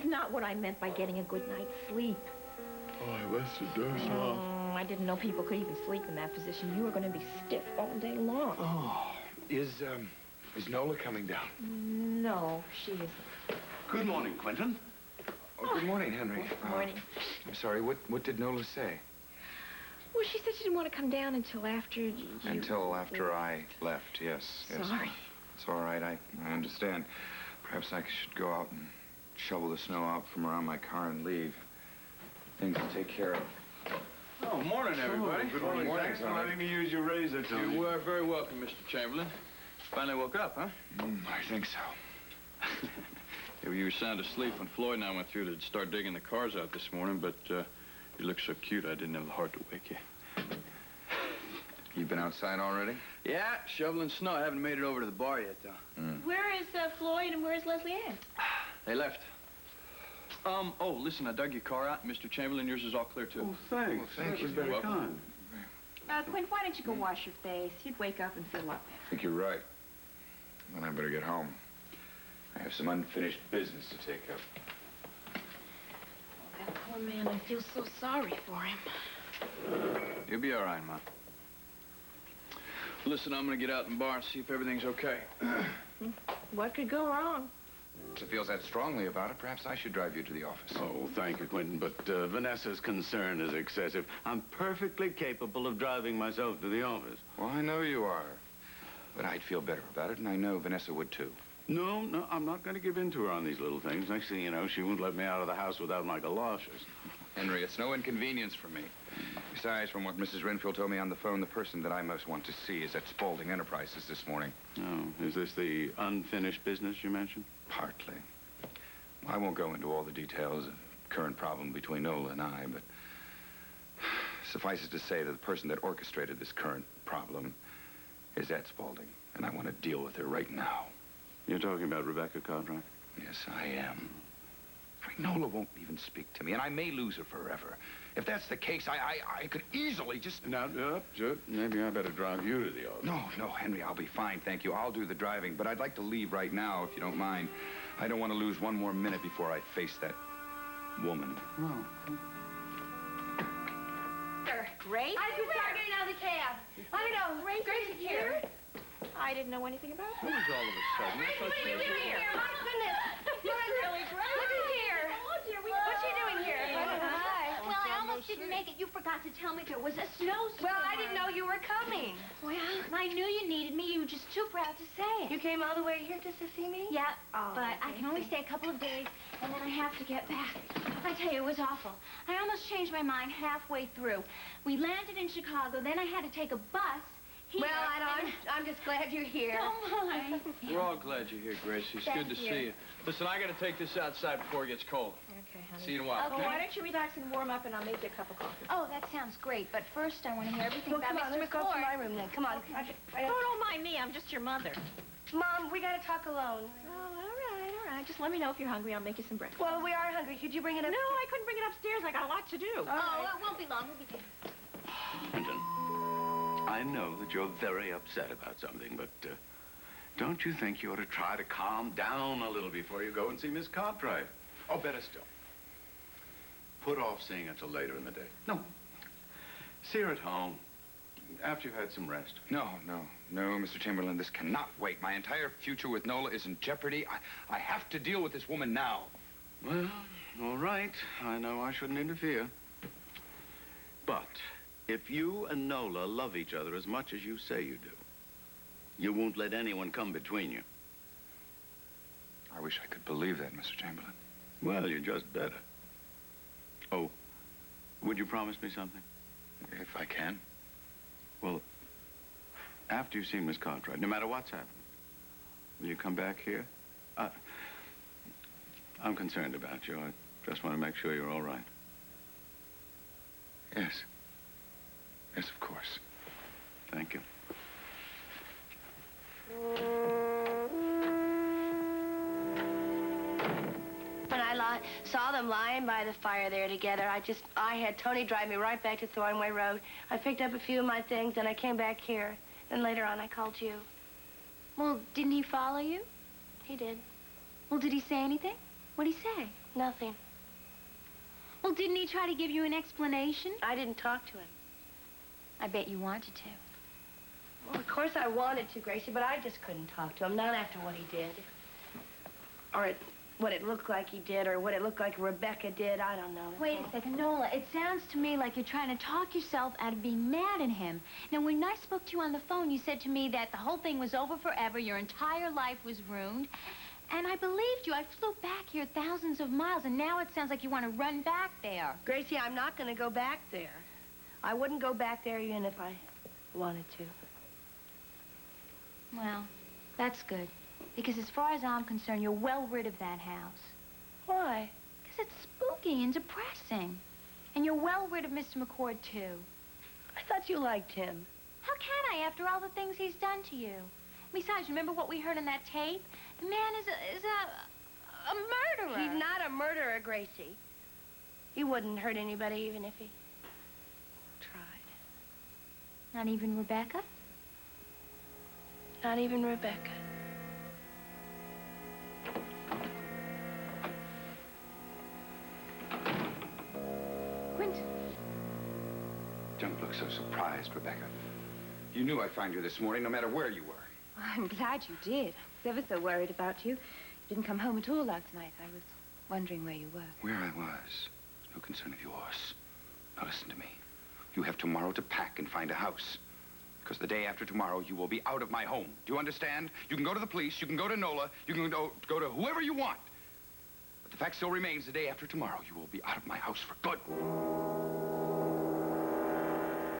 is not what I meant by getting a good night's sleep. Oh, I rested doze off. I didn't know people could even sleep in that position. You were going to be stiff all day long. Oh, is Nola coming down? No, she isn't. Good morning, Quentin. Oh, good morning, Henry. Good morning. I'm sorry, what did Nola say? Well, she said she didn't want to come down until after you... Until after I left, yes. Sorry. It's all right, I understand. Perhaps I should go out and shovel the snow out from around my car and leave. Things to take care of. Oh, morning, everybody. Good morning. Thanks for letting me use your razor, Tony. You are very welcome, Mr. Chamberlain. Finally woke up, huh? I think so. You were sound asleep when Floyd and I went through to start digging the cars out this morning, but you looked so cute I didn't have the heart to wake you. You've been outside already? Yeah, shoveling snow. I haven't made it over to the bar yet, though. Where is Floyd and where's Leslie Ann? They left. Oh, listen, I dug your car out. Mr. Chamberlain, yours is all clear, too. Oh, thanks. Well, thank you. That's very Welcome. kind. Quint, why don't you go wash your face? You'd wake up and feel up. I think you're right. Then I better get home. I have some unfinished business to take up. That poor man, I feel so sorry for him. You'll be all right, Ma. Listen, I'm gonna get out in the bar and see if everything's okay. What could go wrong? If she feels that strongly about it, perhaps I should drive you to the office. Oh, thank you, Quentin, but Vanessa's concern is excessive. I'm perfectly capable of driving myself to the office. Well, I know you are. But I'd feel better about it, and I know Vanessa would, too. No, I'm not going to give in to her on these little things. Next thing you know, she won't let me out of the house without my galoshes. Henry, it's no inconvenience for me. Besides, from what Mrs. Renfield told me on the phone, the person that I most want to see is at Spaulding Enterprises this morning. Oh, is this the unfinished business you mentioned? Partly. I won't go into all the details of the current problem between Nola and I, but suffice it to say that the person that orchestrated this current problem is at Spaulding, and I want to deal with her right now. You're talking about Rebecca Cartwright? Yes, I am. I mean, Nola won't even speak to me, and I may lose her forever. If that's the case, I could easily just... Now, maybe I better drive you to the office. No, Henry, I'll be fine, thank you. I'll do the driving, but I'd like to leave right now, if you don't mind. I don't want to lose one more minute before I face that woman. Oh. Grace? I just started getting out of the cab. I know. Grace is here? I didn't know anything about Who that. is all of a sudden? Grace, what are you doing here? My goodness. Really great. Look who's here. Oh, dear, What's she doing here? Hi. Well, I almost didn't make it. You forgot to tell me there was a snowstorm. Well, I didn't know you were coming. Well, I knew you needed me. You were just too proud to say it. You came all the way here just to see me? Yeah, Oh, but I can only stay a couple of days, and then I have to get back. I tell you, it was awful. I almost changed my mind halfway through. We landed in Chicago, then I had to take a bus here. Well, I'm just glad you're here. Oh, my. We're all glad you're here, Grace. It's good to see you. Listen, I gotta take this outside before it gets cold. Okay, honey. See you in a while. Well, why don't you relax and warm up, and I'll make you a cup of coffee. Oh, that sounds great, but first I want to hear everything Well, about come on, Mr. let's go up to McCord. my room then. Come on. Okay. Oh, don't mind me. I'm just your mother. Mom, we gotta talk alone. Oh, all right. Just let me know if you're hungry. I'll make you some breakfast. Well, we are hungry. Could you bring it up? No, I couldn't bring it upstairs. I got a lot to do. Oh, it won't be long. We'll be there. Quentin, I know that you're very upset about something, but don't you think you ought to try to calm down a little before you go and see Miss Cartwright? Oh, better still. Put off seeing her till later in the day. No. See her at home after you've had some rest. No, Mr. Chamberlain, this cannot wait. My entire future with Nola is in jeopardy. I have to deal with this woman now. Well, all right. I know I shouldn't interfere. But if you and Nola love each other as much as you say you do, you won't let anyone come between you. I wish I could believe that, Mr. Chamberlain. Well, you just better. Oh, would you promise me something? If I can. Well, after you've seen Miss Cartwright, no matter what's happened, will you come back here? I'm concerned about you. I just want to make sure you're all right. Yes. Yes, of course. Thank you. When I saw them lying by the fire there together, I had Tony drive me right back to Thornway Road. I picked up a few of my things, and I came back here. Then later on, I called you. Well, didn't he follow you? He did. Well, did he say anything? What'd he say? Nothing. Well, didn't he try to give you an explanation? I didn't talk to him. I bet you wanted to. Well, of course I wanted to, Gracie, but I just couldn't talk to him, not after what he did. Or what it looked like he did, or what it looked like Rebecca did, I don't know. Wait a second, Nola. It sounds to me like you're trying to talk yourself out of being mad at him. Now, when I spoke to you on the phone, you said to me that the whole thing was over forever, your entire life was ruined. And I believed you. I flew back here thousands of miles, and now it sounds like you want to run back there. Gracie, I'm not going to go back there. I wouldn't go back there even if I wanted to. Well, that's good. Because as far as I'm concerned, you're well rid of that house. Why? Because it's spooky and depressing. And you're well rid of Mr. McCord, too. I thought you liked him. How can I, after all the things he's done to you? Besides, remember what we heard on that tape? The man is a murderer. He's not a murderer, Gracie. He wouldn't hurt anybody even if he tried. Not even Rebecca? Not even Rebecca. Quint. Don't look so surprised, Rebecca. You knew I'd find you this morning, no matter where you were. I'm glad you did. I was ever so worried about you. You didn't come home at all last night. I was wondering where you were. Where I was. No concern of yours. Now listen to me. You have tomorrow to pack and find a house. Because the day after tomorrow, you will be out of my home. Do you understand? You can go to the police, you can go to Nola, you can go to whoever you want. But the fact still remains, the day after tomorrow, you will be out of my house for good.